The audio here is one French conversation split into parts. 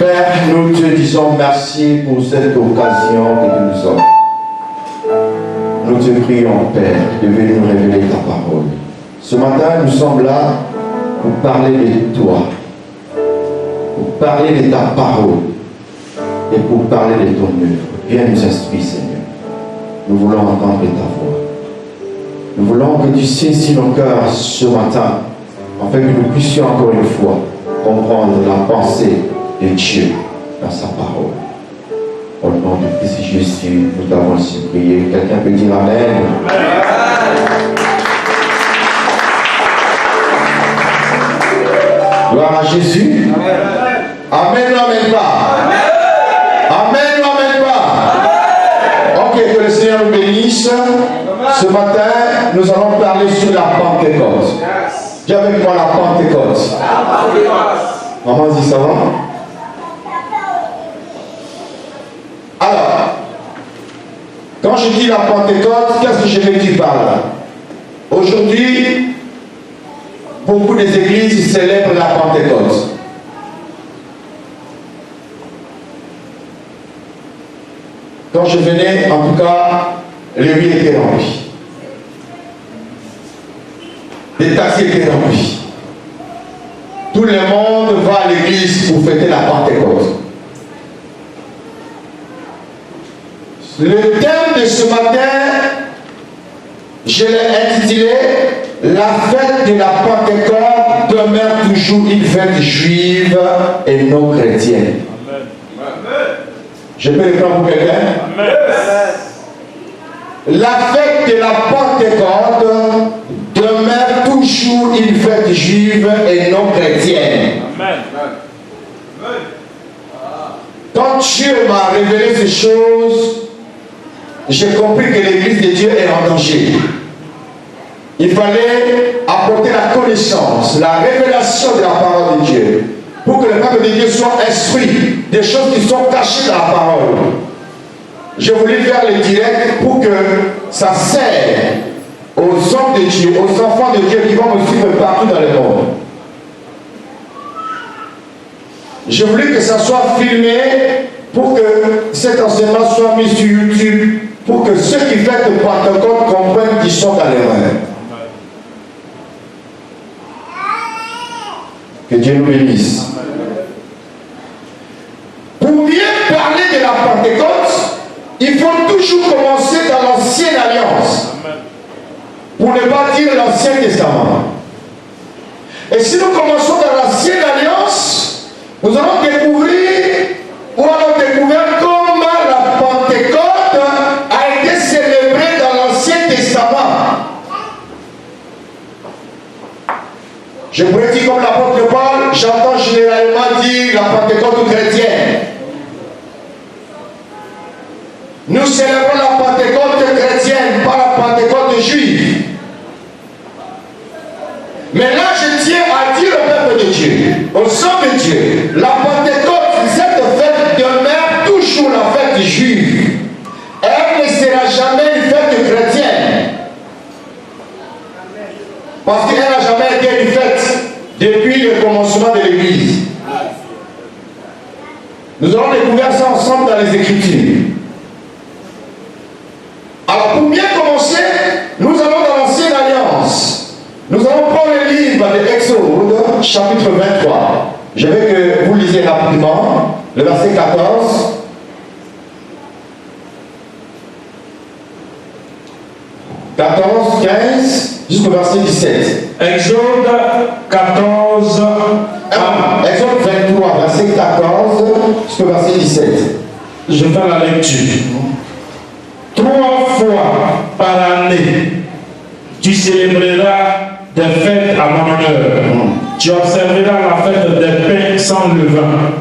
Père, nous te disons merci pour cette occasion que tu nous offres. Nous te prions, Père, de venir nous révéler ta parole. Ce matin, nous sommes là pour parler de toi, pour parler de ta parole et pour parler de ton œuvre. Viens nous instruire, Seigneur. Nous voulons entendre ta voix. Nous voulons que tu saisisses nos cœurs ce matin, afin que nous puissions encore une fois comprendre la pensée de Dieu dans sa parole. Au nom de Christ Jésus, nous t'avons ainsi prié. Quelqu'un peut dire Amen. Gloire à Jésus. Amen ou amen pas? Amen ou amen pas? Ok, que le Seigneur nous bénisse. Ce matin, nous allons parler sur la Pentecôte. Dis avec moi la Pentecôte. Maman dit ça va? Alors, quand je dis la Pentecôte, qu'est-ce que je veux dire par là? Aujourd'hui, beaucoup des églises célèbrent la Pentecôte. Quand je venais, en tout cas, les rues étaient remplies. Les taxis étaient remplis. Tout le monde va à l'église pour fêter la Pentecôte. Le thème de ce matin, je l'ai intitulé « La fête de la Pentecôte demeure toujours une fête juive et non chrétienne ». Je peux le prendre pour quelqu'un? La fête de la Pentecôte demeure toujours une fête juive et non chrétienne. Quand Dieu m'a révélé ces choses, j'ai compris que l'église de Dieu est en danger. Il fallait apporter la connaissance, la révélation de la parole de Dieu, pour que le peuple de Dieu soit instruit des choses qui sont cachées dans la parole. Je voulais faire le direct pour que ça sert aux hommes de Dieu, aux enfants de Dieu qui vont me suivre partout dans le monde. Je voulais que ça soit filmé pour que cet enseignement soit mis sur YouTube, pour que ceux qui fêtent le Pentecôte comprennent qu'ils sont dans l'erreur. Que Dieu nous bénisse. Pour bien parler de la Pentecôte, il faut toujours commencer dans l'ancienne alliance. Pour ne pas dire l'Ancien Testament. Et si nous commençons dans l'ancienne alliance, nous allons découvrir, ou allons découvrir comment la Pentecôte a été célébrée dans l'Ancien Testament. Je pourrais dire comme l'apôtre Paul, j'entends généralement dire la Pentecôte chrétienne. Nous célébrons la Pentecôte chrétienne, pas la Pentecôte juive. Mais là, je tiens à dire au peuple de Dieu, au sang de Dieu, la Pentecôte, cette fête demeure toujours la fête juive. Elle ne sera jamais une fête chrétienne. Parce qu'elle n'a jamais été une fête depuis le commencement de l'Église. Nous allons découvrir ça ensemble dans les Écritures. Alors pour bien commencer, nous allons dans l'Ancienne Alliance. Nous allons prendre le livre de Exode, chapitre 23. Je veux que vous lisez rapidement le verset 14. « 15 jusqu'au verset 17. Exode 14. Exode 23, verset 14 jusqu'au verset 17. Je fais la lecture. 3 fois par année, tu célébreras des fêtes à mon honneur. Tu observeras la fête des pains sans levain.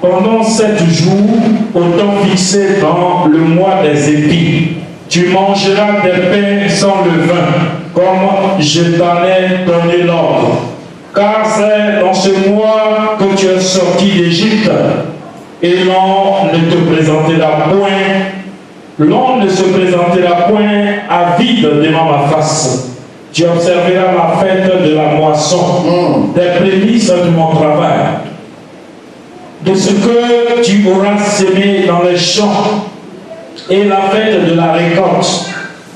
Pendant 7 jours, au temps fixé dans le mois des épis, tu mangeras des pains sans levain, comme je t'en ai donné l'ordre. Car c'est dans ce mois que tu es sorti d'Égypte, et l'on ne se présentera point à vide devant ma face. Tu observeras la fête de la moisson, des prémices de mon travail. de ce que tu auras semé dans les champs et la fête de la récolte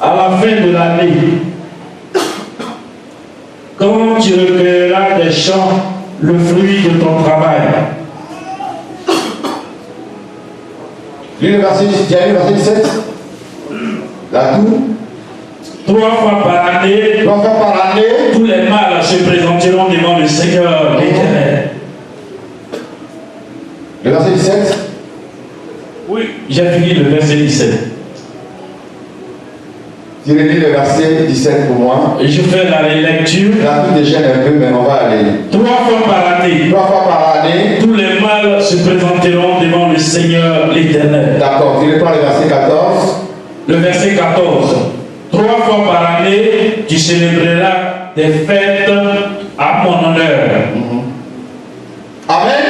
à la fin de l'année. Quand tu recueilleras des champs le fruit de ton travail. Lis le verset 17. Là tout. 3 fois par année, 3 fois par année, tous les mâles se présenteront devant le Seigneur l'Éternel. Le verset 17. Oui, j'ai fini le verset 17. Tu relis le verset 17 pour moi. Je fais la lecture. Là tout déchaîne un peu, mais on va aller. 3 fois par année. 3 fois par année. Tous les mâles se présenteront devant le Seigneur l'Éternel. D'accord, tu reprends le verset 14. Le verset 14. 3 fois par année, tu célébreras des fêtes à mon honneur. Amen.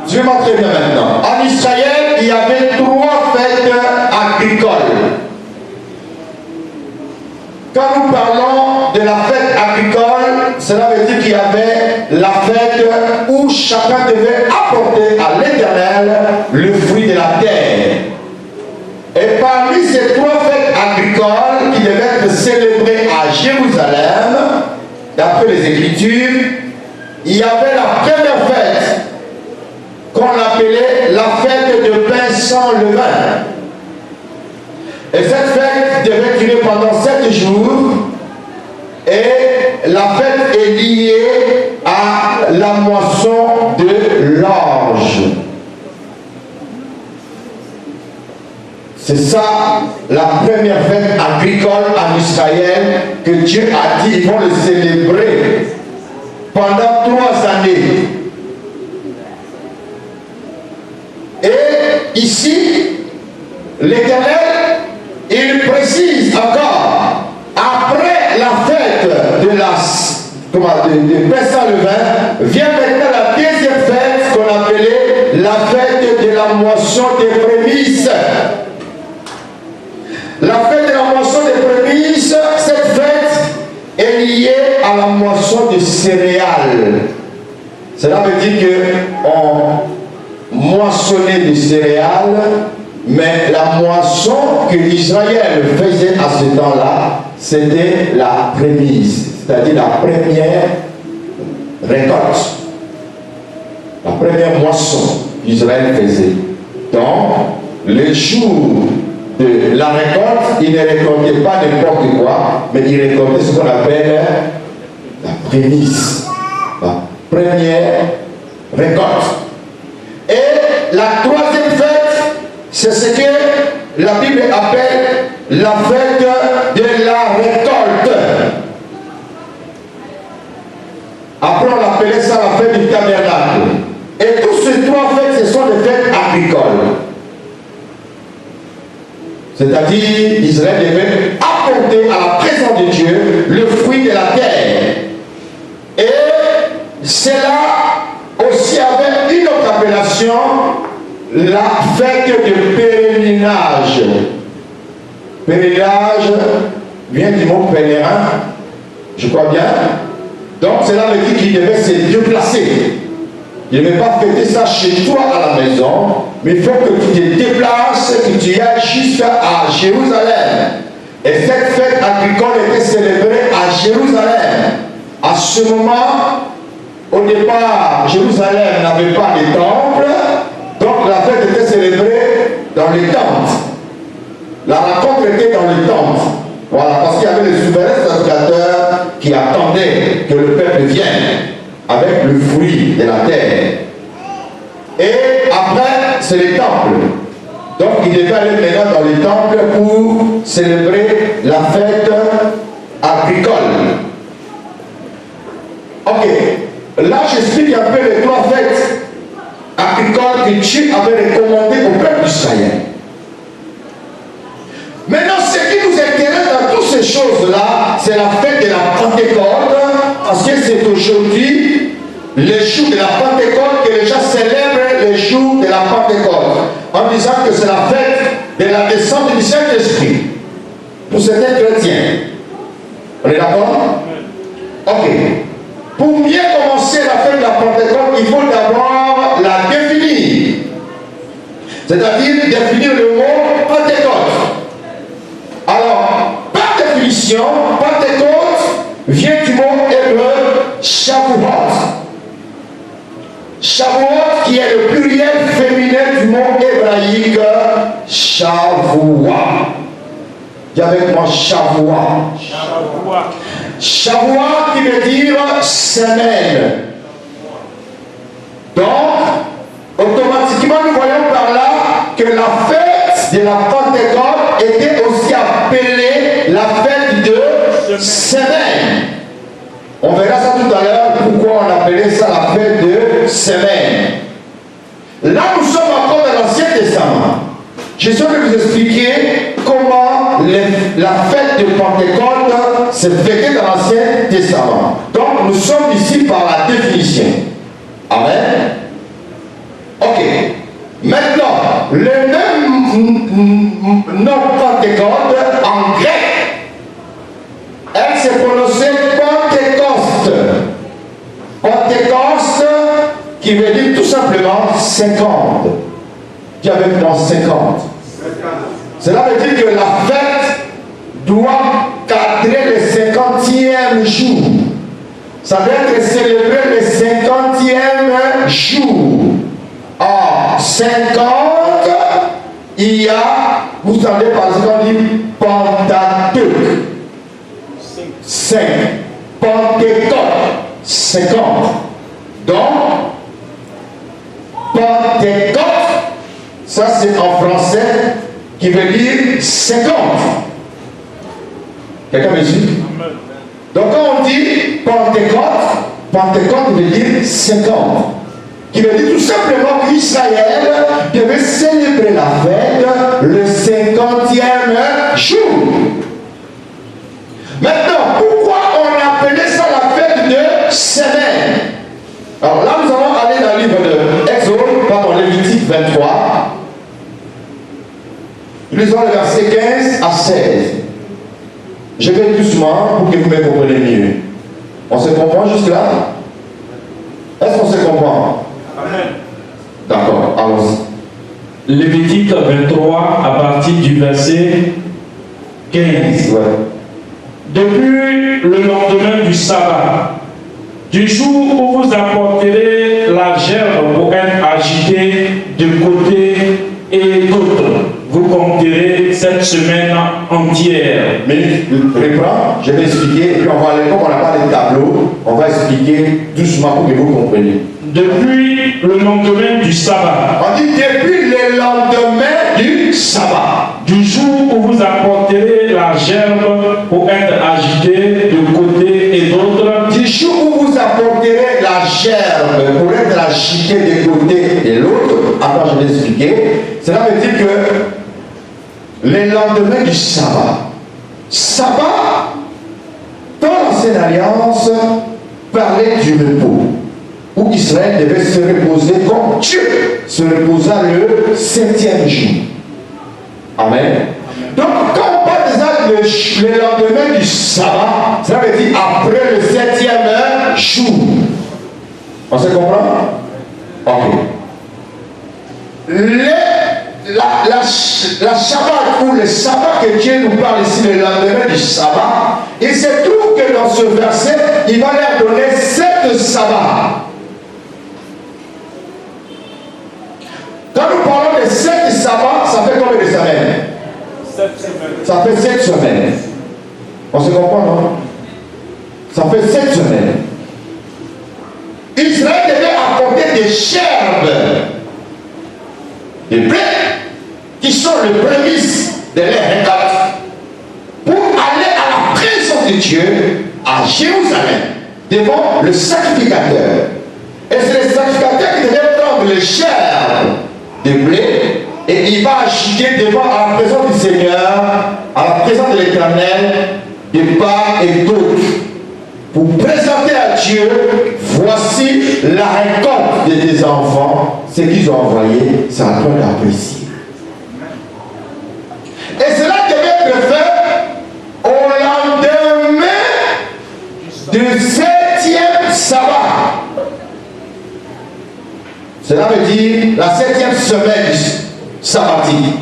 Je vais montrer bien maintenant. En Israël, il y avait 3 fêtes agricoles. Quand nous parlons de la fête agricole, cela veut dire qu'il y avait la fête où chacun devait apporter à l'Éternel le fruit de la terre. Et parmi ces 3 fêtes agricoles qui devaient être célébrées à Jérusalem, d'après les Écritures, il y avait la première fête qu'on appelait la fête de pain sans levain. Et cette fête devait durer pendant 7 jours. Et la fête est liée à la moisson de l'orge. C'est ça la première fête agricole en Israël que Dieu a dit ils vont le célébrer pendant 3 années. Et ici, l'Éternel, il précise encore, après la fête de pain sans levain, vient maintenant la deuxième fête qu'on appelait la fête de la moisson des prémices. La fête de la moisson des prémices, cette fête est liée à la moisson de céréales. Cela veut dire qu'on moissonnait des céréales, mais la moisson que Israël faisait à ce temps-là, c'était la prémisse, c'est-à-dire la première récolte, la première moisson qu'Israël faisait. Donc, le jour de la récolte, il ne récoltait pas n'importe quoi, mais il récoltait ce qu'on appelle la prémisse, la première récolte. Et la troisième fête, c'est ce que la Bible appelle la fête de la récolte. Après, on appelait ça la fête du tabernacle. Et tous ces 3 fêtes, ce sont des fêtes agricoles. C'est-à-dire, Israël devait apporter à la présence de Dieu le fruit de la terre. Et cela aussi avait une autre appellation, la fête de pèlerinage. Pèlerinage vient du mot pèlerin, je crois bien. Donc cela veut dire qu'il devait se déplacer. Il ne devait pas fêter ça chez toi à la maison, mais il faut que tu te déplaces, que tu ailles jusqu'à Jérusalem. Et cette fête agricole était célébrée à Jérusalem. À ce moment, au départ, Jérusalem n'avait pas de temple, donc la fête était célébrée dans les tentes. La rencontre était dans les tentes. Voilà, parce qu'il y avait les souverains sacrificateurs qui attendaient que le peuple vienne avec le fruit de la terre. Et après, c'est les temples. Donc, il devait aller maintenant dans les temples pour célébrer la fête agricole. Ok. Là, j'explique un peu les 3 fêtes agricoles que Dieu avait recommandées au peuple d'Israël. Maintenant, ce qui nous intéresse dans toutes ces choses-là, c'est la fête de la Pentecôte, parce que c'est aujourd'hui le jour de la Pentecôte que les gens célèbrent le jour de la Pentecôte, en disant que c'est la fête de la descente du Saint-Esprit pour certains chrétiens. On est d'accord? Ok. Pour bien commencer la fête de la Pentecôte, il faut d'abord la définir. C'est-à-dire définir le mot Pentecôte. Alors, par définition, Pentecôte vient du mot hébreu Shavuot. Shavuot qui est le pluriel féminin du mot hébraïque Shavua. Dis avec moi Shavua. Shavua qui veut dire semaine. Donc, automatiquement, nous voyons par là que la fête de la Pentecôte était aussi appelée la fête de semaine. On verra ça tout à l'heure, pourquoi on appelait ça la fête de semaine. Là, nous sommes encore dans l'Ancien Testament. Je suis de vous expliquer comment la fête de Pentecôte s'est fêtée dans l'Ancien Testament. Donc, nous sommes ici par la définition. Amen. Ok. Maintenant, le même nom Pentecôte en grec, elle s'est prononcée Pentecôte. Pentecôte qui veut dire tout simplement 50. Dis avec moi 50. Cela veut dire que la fête doit cadrer le 50e jour. Ça doit être célébré le 50e jour. En 50, il y a, vous entendez par exemple, on dit Pentateuque. 5. Pentecôte. 50. Donc, Pentecôte, ça c'est en français qui veut dire 50. Quelqu'un me suit? Donc quand on dit Pentecôte, Pentecôte veut dire 50. Qui veut dire tout simplement qu'Israël devait célébrer la fête le 50e jour. Maintenant, pourquoi on appelait ça la fête de semaine? Alors là, nous allons aller dans le livre de Exode, pardon, Lévitique 23. Lisons le verset 15 à 16. Je vais doucement pour que vous me compreniez mieux. On se comprend jusque-là? Est-ce qu'on se comprend? Amen. D'accord, allons-y. Lévitique 23 à partir du verset 15. Ouais. Depuis le lendemain du sabbat, du jour où vous apporterez la gerbe pour être agitée de côté et d'autre, vous compterez cette semaine entière. Mais reprends, je vais expliquer, et puis on va aller, comme on n'a pas de tableau, on va expliquer doucement pour que vous compreniez. Depuis le lendemain du sabbat. On dit depuis le lendemain du sabbat. Du jour où vous apporterez la gerbe pour être agitée de côté et d'autre. Du jour où vous apporterez la gerbe pour être agitée de côté et l'autre. Attends, je vais expliquer. Cela veut dire que le lendemain du sabbat. Sabbat, dans l'Ancienne Alliance, parlait du repos. Où Israël devait se reposer comme Dieu se reposa le 7e jour. Amen. Donc, quand on parle déjà le lendemain du sabbat, ça veut dire après le 7e jour. On se comprend? Ok. La Shabbat ou le sabbat que Dieu nous parle ici, le lendemain du sabbat, il se trouve que dans ce verset, il va leur donner 7 sabbats. Quand nous parlons de 7 sabbats, ça fait combien de semaines? 7 semaines. Ça fait 7 semaines. On se comprend, non? Ça fait 7 semaines. Israël devait apporter des gerbes, des blés, qui sont le prémices de leur récolte, pour aller à la présence de Dieu à Jérusalem, devant le sacrificateur. Et c'est le sacrificateur qui devait prendre les gerbes de blé et il va agiter devant à la présence du Seigneur, à la présence de l'Éternel, de part et d'autre, pour présenter à Dieu, voici la récolte de tes enfants, ce qu'ils ont envoyé, c'est à toi d'apprécier. Et cela devait être fait au lendemain du 7e sabbat. Cela veut dire la 7e semaine sabbatique.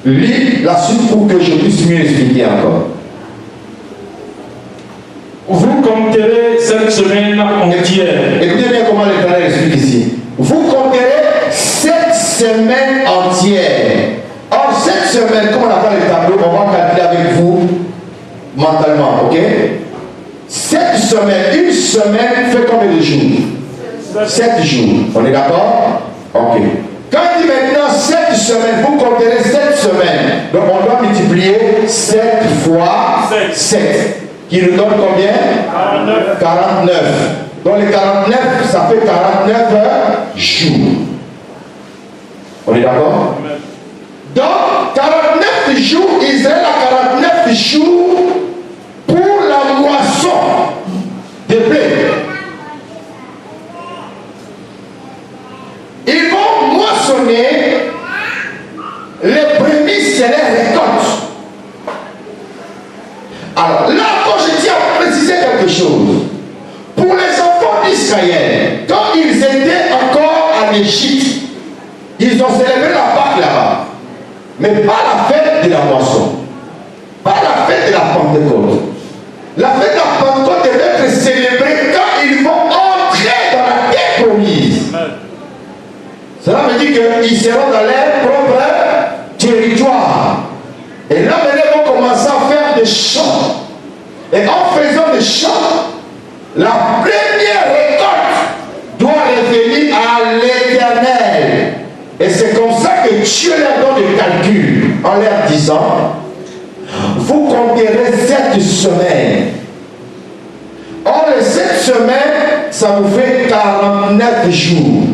Lis la suite pour que je puisse mieux expliquer encore. Vous compterez cette semaine entière. Écoutez bien comment l'Éternel explique ici. Vous compterez cette semaine entière. Or, cette semaine, comme on appelle le tableau, on va calculer avec vous mentalement, ok? Cette semaine, une semaine fait combien de jours? 7 jours. On est d'accord? Ok. Quand il dit maintenant 7 semaines, vous compterez 7 semaines. Donc on doit multiplier 7 fois 7. Qui nous donne combien? 49. Donc les 49, ça fait 49 jours. On est d'accord? Donc 49 jours, Israël a 49 jours pour la moisson des blés. Ils vont moissonner les prémices de les récoltes. Alors là encore, je tiens à préciser quelque chose. Pour les enfants d'Israël, quand ils étaient encore en Égypte, ils ont célébré la Pâque là-bas. Mais pas la fête de la moisson. Pas la fête de la Pentecôte. La fête de la Pentecôte devait être célébrée quand ils vont entrer dans la terre promise. Cela veut dire qu'ils seront dans leur propre territoire. Et là, ils vont commencer à faire des chants. Et en faisant des chants, la première récolte doit revenir à l'Éternel. Et c'est comme ça que Dieu leur donne le calcul en leur disant, vous compterez 7 semaines. Or, les 7 semaines, ça vous fait 49 jours.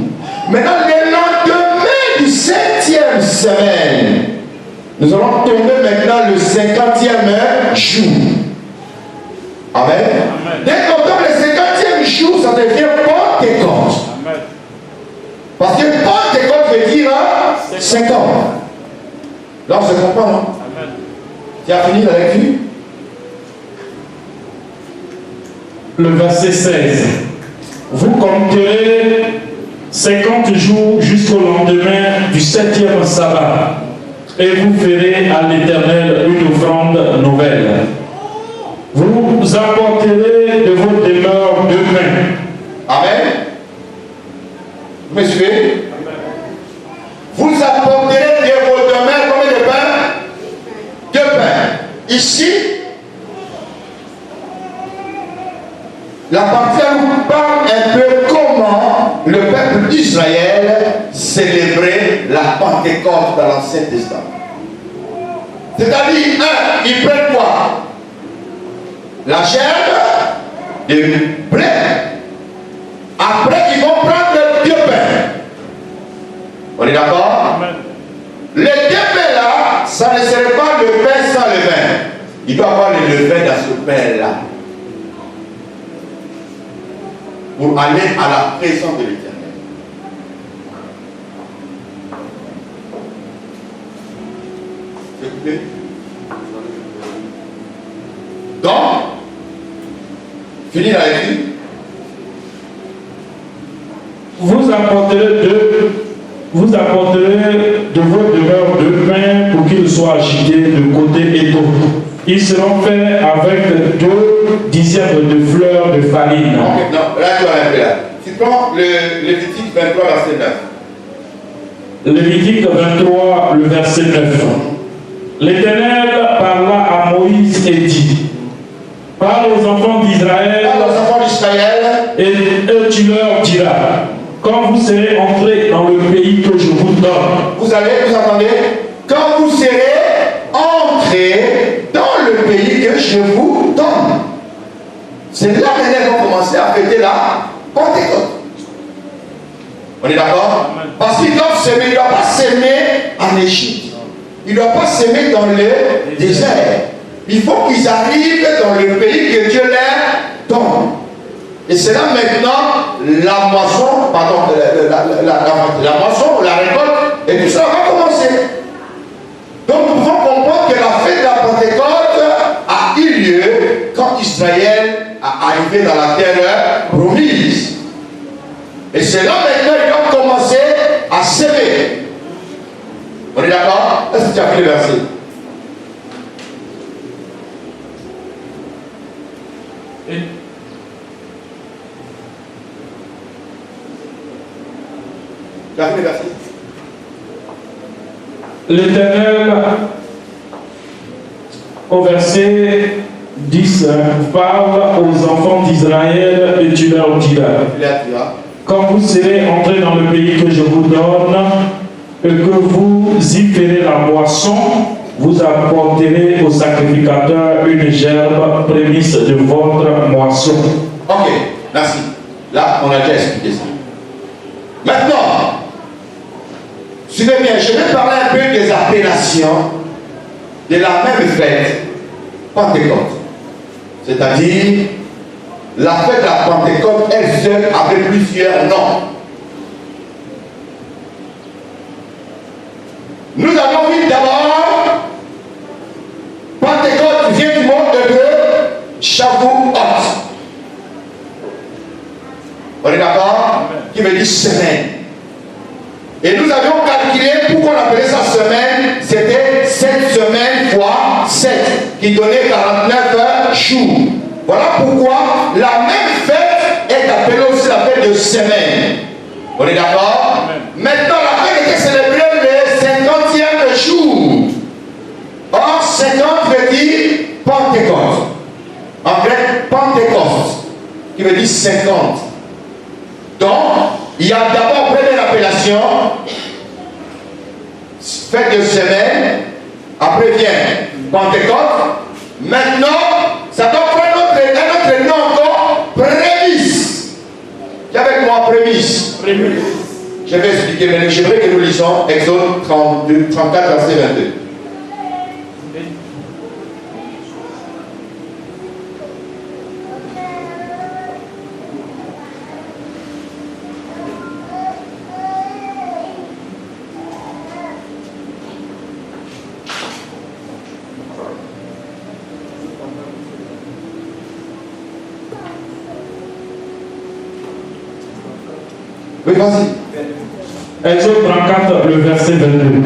Maintenant, le lendemain du 7e semaine, nous allons tomber maintenant le 50e jour. Amen. Amen. Dès qu'on tombe le 50e jour, ça devient Pentecôte. Amen. Parce que Pentecôte veut dire 50. Là, on se comprend, non? Amen. Tu as fini la lecture? Le verset 16. Vous compterez 50 jours jusqu'au lendemain du 7e sabbat, et vous ferez à l'Éternel une offrande nouvelle. Vous apporterez de vos demeures 2 pains. Amen. Vous me suivez? Vous apporterez de vos demeures combien de pains? 2 pains. Ici, la partie nous parle un peu comment le peuple d'Israël célébrait la Pentecôte dans l'Ancien Testament. C'est-à-dire, ils prennent quoi? La chair de blé. Après, ils vont prendre 2 pains. On est d'accord? Les 2 pains là, ça ne serait pas le pain sans le vin. Il doit y avoir le levain dans ce pain là. Pour aller à la présence de l'Éternel. Écoutez. Donc, fini la lecture. Vous apporterez de vos demeures 2 pains pour qu'ils soient agités de côté et d'autre. Ils seront faits avec 2 dixièmes de fleurs de farine. Okay, non, là tu vas arrêter là. Tu prends le Lévitique 23, verset 9. Lévitique 23, le verset 9. L'Éternel parla à Moïse et dit, parle aux enfants d'Israël, et tu leur diras, quand vous serez entrés dans le pays que je vous donne. Vous entendez? Quand vous serez entrés dans le pays que je vous donne. C'est là qu'ils vont commencer à fêter la Pentecôte. On est d'accord? Parce qu'ils doivent s'aimer, ils ne doivent pas s'aimer en Égypte. Ils ne doivent pas s'aimer dans le désert. Il faut qu'ils arrivent dans le pays que Dieu leur donne. Et c'est là maintenant la moisson, pardon, la moisson, la récolte, et tout ça va commencer. Donc nous pouvons comprendre que la fête de la Pentecôte a eu lieu quand Israël a arrivé dans la terre promise. Et c'est là maintenant qu'ils doivent commencer à s'aimer. On est d'accord? Est-ce que tu as pris le verset? Tu as pris le verset? L'Éternel, au verset 10, parle aux enfants d'Israël et tu leur diras: quand vous serez entrés dans le pays que je vous donne et que vous y ferez la moisson, vous apporterez au sacrificateur une gerbe prémisse de votre moisson. Ok, merci. Là, on a déjà expliqué ça. Maintenant, suivez bien, je vais parler un peu des appellations de la même fête, Pentecôte. C'est-à-dire, la fête de la Pentecôte, elle seule, avait plusieurs noms. Nous avons vu d'abord, Pentecôte vient du mot hébreu, Shavuot. On est d'accord? Qui veut dire semaine. Et nous avions calculé pourquoi on appelait ça semaine. C'était 7 semaines fois 7, qui donnait 49 jours. Voilà pourquoi la même fête est appelée aussi la fête de semaine. On est d'accord? Maintenant, la fête était célébrée le 50e jour. Or, 50 veut dire Pentecôte. En grec, Pentecôte, qui veut dire 50. Donc, il y a d'abord première appellation, fête de semaine, après vient Pentecôte. Maintenant, ça doit prendre un autre nom encore, prémisse. Qui avec moi, prémisse? Je vais expliquer, mais j'aimerais que nous lisons Exode 32, 34, verset 22. Oui, vas-y. Exode 34, le verset 22.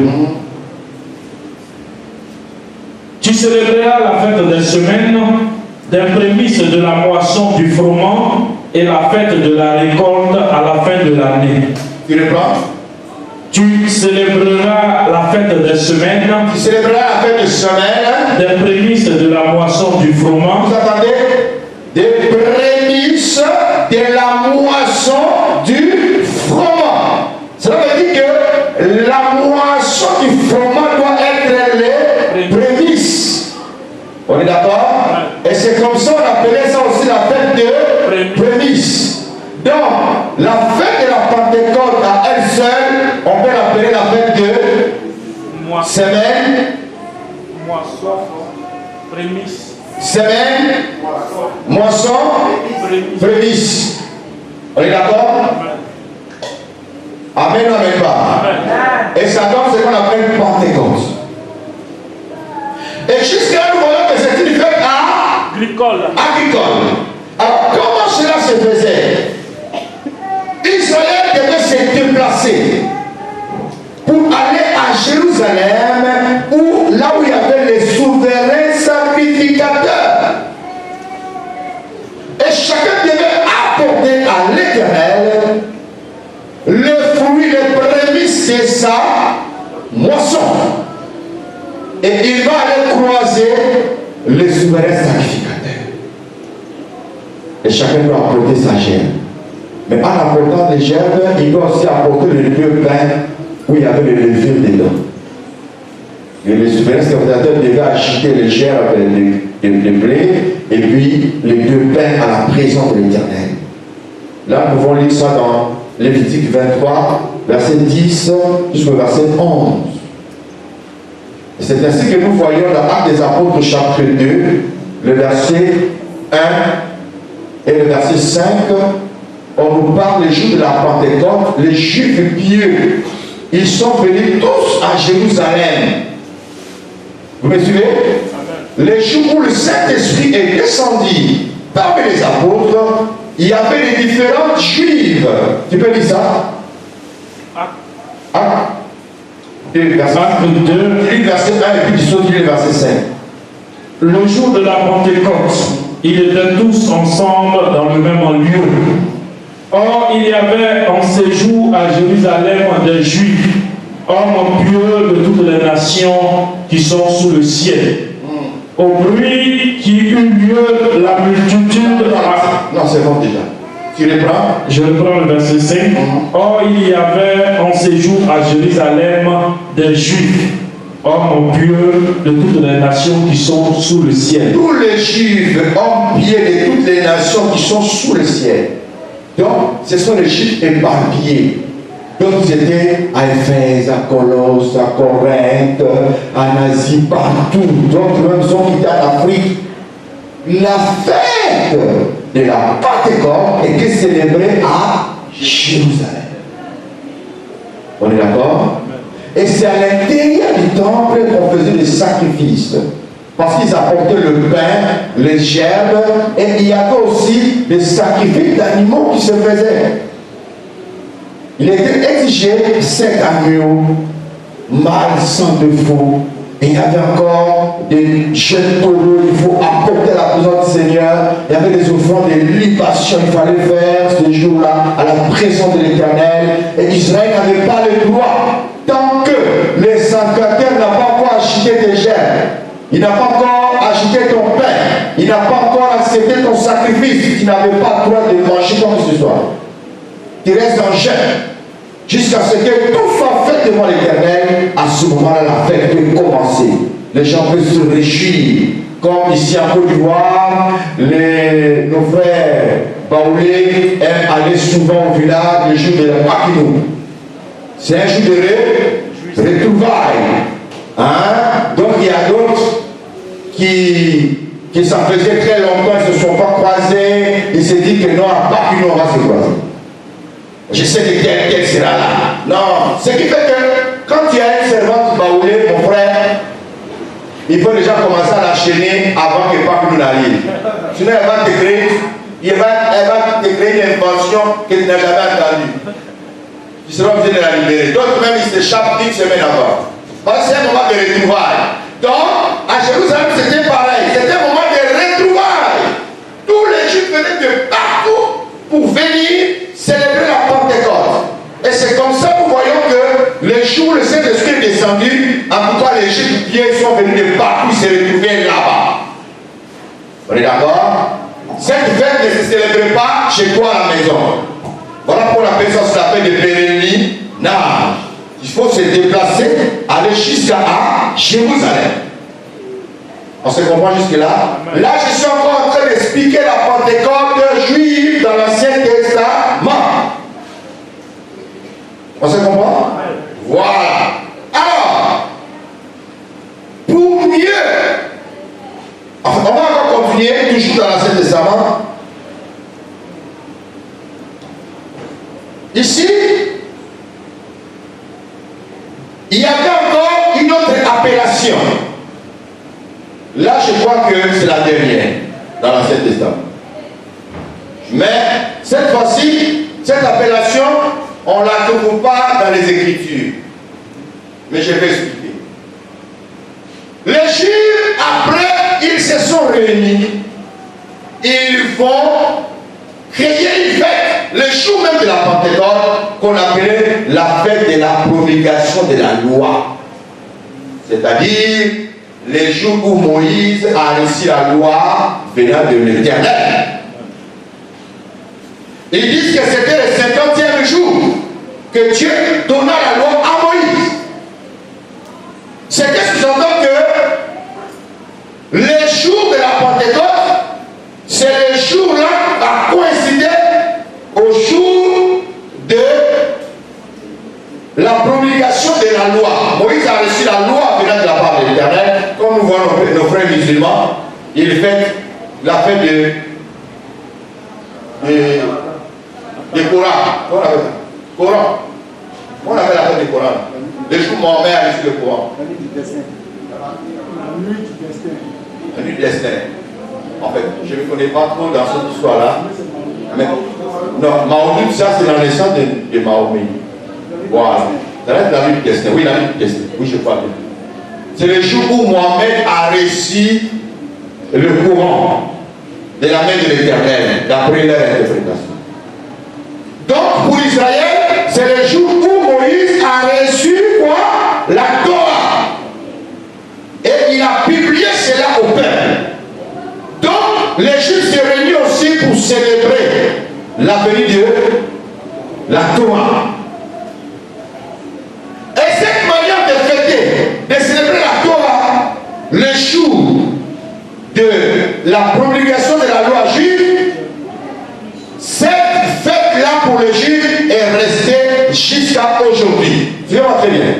Tu célébreras la fête des semaines, des prémices de la moisson du froment et la fête de la récolte à la fin de l'année. Tu reprends? Tu célébreras la fête des semaines. Tu célébreras la fête des semaines. Des prémices de la moisson du froment. Vous entendez? Des prémices de la moisson du froment. Cela veut dire que la moisson du froment doit être les prémices. On est d'accord? Et c'est comme ça qu'on appelait ça aussi la fête de prémices. Donc, la fête de la Pentecôte à elle seule, on peut l'appeler la fête de semaine, moisson, prémices. Semaine, moisson, prémices. On est d'accord? Amen ou amen pas? Et ça donne ce qu'on appelle Pentecôte. Et jusqu'à là, nous voyons que c'est une fête agricole. Alors, comment cela se faisait? Israël devait se déplacer pour aller à Jérusalem, là où il y avait les souverains sacrificateurs. Et chacun devait apporter à l'Éternel le fruit, les prémices de sa moisson. Et il va aller croiser les souverains sacrificateurs. Et chacun doit apporter sa gerbe. Mais en apportant les gerbes, il doit aussi apporter les deux pains où il y avait les levures dedans. Et les souverains sacrificateurs devaient acheter les gerbes de blé et puis les deux pains à la présence de l'Éternel. Là, nous pouvons lire ça dans Lévitique 23, verset 10 jusqu'au verset 11. C'est ainsi que nous voyons dans Actes des Apôtres, chapitre 2, le verset 1 et le verset 5. On nous parle les jours de la Pentecôte, les Juifs pieux, ils sont venus tous à Jérusalem. Vous me suivez? Les jours où le Saint-Esprit est descendu parmi les apôtres, il y avait les différentes juives. Tu peux lire ça? Acte 2. Le verset 1 et puis tu sautes le verset 5. Le jour de la Pentecôte, ils étaient tous ensemble dans le même lieu. Or, il y avait en séjour à Jérusalem des Juifs, hommes pieux de toutes les nations qui sont sous le ciel. Au bruit qui eut lieu, la multitude... Non, c'est bon déjà. Tu reprends? Je reprends le verset 5. Or, il y avait en séjour à Jérusalem des Juifs, hommes pieux de toutes les nations qui sont sous le ciel. Tous les Juifs, hommes pieux de toutes les nations qui sont sous le ciel. Donc, ce sont les Juifs éparpillés. Donc, ils étaient à Éphèse, à Colosse, à Corinthe, en Asie, partout. Donc, même ils sont quittés en Afrique. La fête de la Pentecôte était célébrée à Jérusalem. On est d'accord? Et c'est à l'intérieur du temple qu'on faisait des sacrifices. Parce qu'ils apportaient le pain, les gerbes, et il y avait aussi des sacrifices d'animaux qui se faisaient. Il était exigé 7 agneaux, mâles sans défaut. Et il y avait encore des jeunes taureaux, il faut apporter à la présence du Seigneur. Il y avait des offrandes, des libations, il fallait faire ce jour-là à la présence de l'Éternel. Et Israël n'avait pas le droit, tant que les sacrificateurs n'ont pas encore acheté tes gerbes. Il n'a pas encore agité ton pain. Il n'a pas encore accepté ton sacrifice. Tu n'avais pas le droit de manger quoi que ce soit. Tu restes en jeûne jusqu'à ce que tout soit fait devant l'Éternel. À ce moment-là, la fête peut commencer. Les gens peuvent se réjouir. Comme ici en Côte d'Ivoire, nos frères baoulés aiment aller souvent au village le jour de la Pakinou. C'est un jour de retrouvailles. Hein? Donc il y a d'autres qui ça faisait très longtemps, ils ne se sont pas croisés, ils se disent que non, à Pakinou on va se croiser. Je sais que quelqu'un sera là. Non, ce qui fait que quand tu as une servante baoulée, mon frère, il faut déjà commencer à l'enchaîner avant que Pakinou n'arrive. Sinon elle va te créer, elle va te créer une invention que tu n'as jamais entendue. Tu seras obligé de la libérer. D'autres même ils s'échappent une semaine avant. Parce que c'est un moment de retrouvailles. Donc, à Jérusalem, c'était pareil. C'était un moment de retrouvailles. Tous les Juifs venaient de partout pour venir célébrer la Pentecôte. Et c'est comme ça que nous voyons que les jours où le Saint-Esprit est descendu, en tout cas les Juifs pieds sont venus de partout, ils se retrouvaient là-bas. On est d'accord? Cette fête ne se célébrait pas chez toi à la maison. Voilà pourquoi on appelle ça ce qu'on appelle le pèlerinage. Il faut se déplacer, aller jusqu'à Jérusalem. On se comprend jusque-là? Là, je suis encore en train d'expliquer la Pentecôte juive dans l'Ancien Testament. On se comprend? Voilà. Alors, pour mieux, enfin, on va encore continuer, toujours dans l'Ancien Testament. Ici, il y avait encore une autre appellation. Là, je crois que c'est la dernière dans l'Ancien Testament. Mais cette fois-ci, cette appellation, on ne la trouve pas dans les Écritures. Mais je vais expliquer. Les Juifs, après, ils se sont réunis. Ils vont créer une fête, le jour même de la Pentecôte, qu'on appelait la fête de la promulgation de la loi. C'est-à-dire les jours où Moïse a reçu la loi venant de l'Éternel. Ils disent que c'était le 50e jour que Dieu donna la loi à Moïse. C'est qu'est-ce que j'entends que les jours de la Pentecôte, c'est le jour-là à coïncider au jour de la promulgation de la loi. Moïse a reçu la loi venant de la part de l'Éternel. Comme nous voyons nos frères musulmans, ils fêtent la fête de Coran. Comment on appelle ça? Coran. Comment on appelle la fête du Coran? Le jour où Mohamed a reçu le Coran. La nuit du destin. La nuit du destin. En fait, je ne me connais pas trop dans cette histoire-là. Mais non, Mahomet, ça c'est la naissance de Mahomet. Voilà. Ça va être la nuit de destin. Oui, la nuit de destin. Oui, je crois bien. C'est le jour où Mohamed a reçu le courant de la main de l'Éternel, d'après leur interprétation. Donc, pour Israël, c'est le jour où Moïse a reçu quoi? La Torah. Et il a publié cela au peuple. Donc, les Juifs se réunissent aussi pour célébrer la venue de la Torah. Et cette manière de fêter, de célébrer la Torah, le jour de la promulgation de la loi juive, cette fête-là pour les Juifs est restée jusqu'à aujourd'hui. Suivez-moi très bien.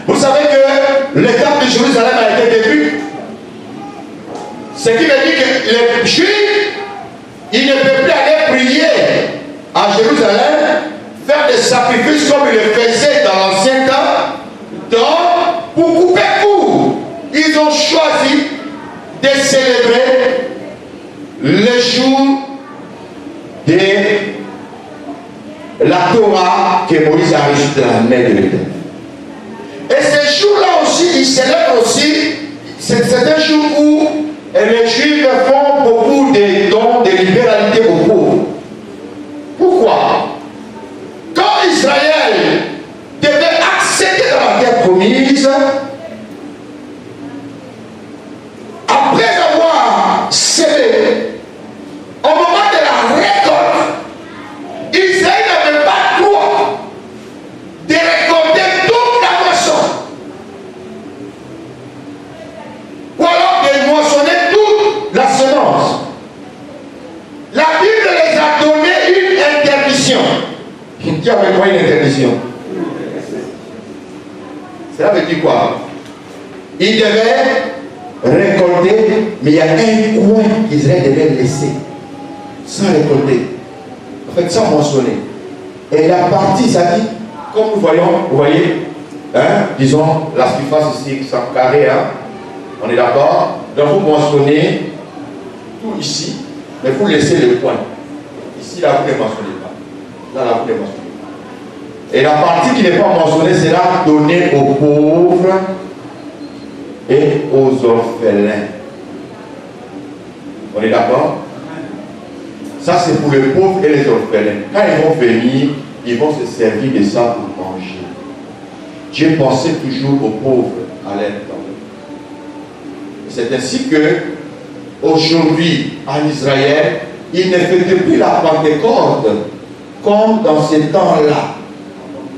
Vous savez que le temple de Jérusalem a été détruit. Ce qui veut dire que les Juifs, ils ne peuvent plus aller prier à Jérusalem, faire des sacrifices comme ils le faisaient dans l'ancien temps. Donc, pour couper court, ils ont choisi de célébrer le jour de la Torah que Moïse a reçue de la main de l'Éternel. Et ce jour-là aussi, ils célèbrent aussi, c'est un jour où les Juifs font beaucoup de dons de libéralité aux pauvres. Pourquoi? Quand Israël devait accéder dans la terre promise, après avoir semé, au moment de la récolte, Israël n'avait pas le droit de récolter toute la moisson. Ou alors de moissonner toute la semence. La Bible les a donné une interdiction. Qui avait quoi une interdiction? Cela veut dire quoi? Ils devaient récolter, mais il y a un coin qu'Israël devait laisser sans récolter, en fait sans moissonner. Et la partie, ça dit, comme nous voyons, vous voyez, hein, disons la surface ici, ça carré, hein, on est d'accord? Donc vous moissonnez tout ici, mais vous laissez le coin. Ici, là, vous ne moissonnez pas. Là, vous ne moissonnez pas. Et la partie qui n'est pas mentionnée sera donnée aux pauvres et aux orphelins. On est d'accord? Ça, c'est pour les pauvres et les orphelins. Quand ils vont venir, ils vont se servir de ça pour manger. Dieu pensait toujours aux pauvres à l'aide. C'est ainsi que, aujourd'hui, en Israël, ils ne fêtent plus la Pentecôte comme dans ces temps-là.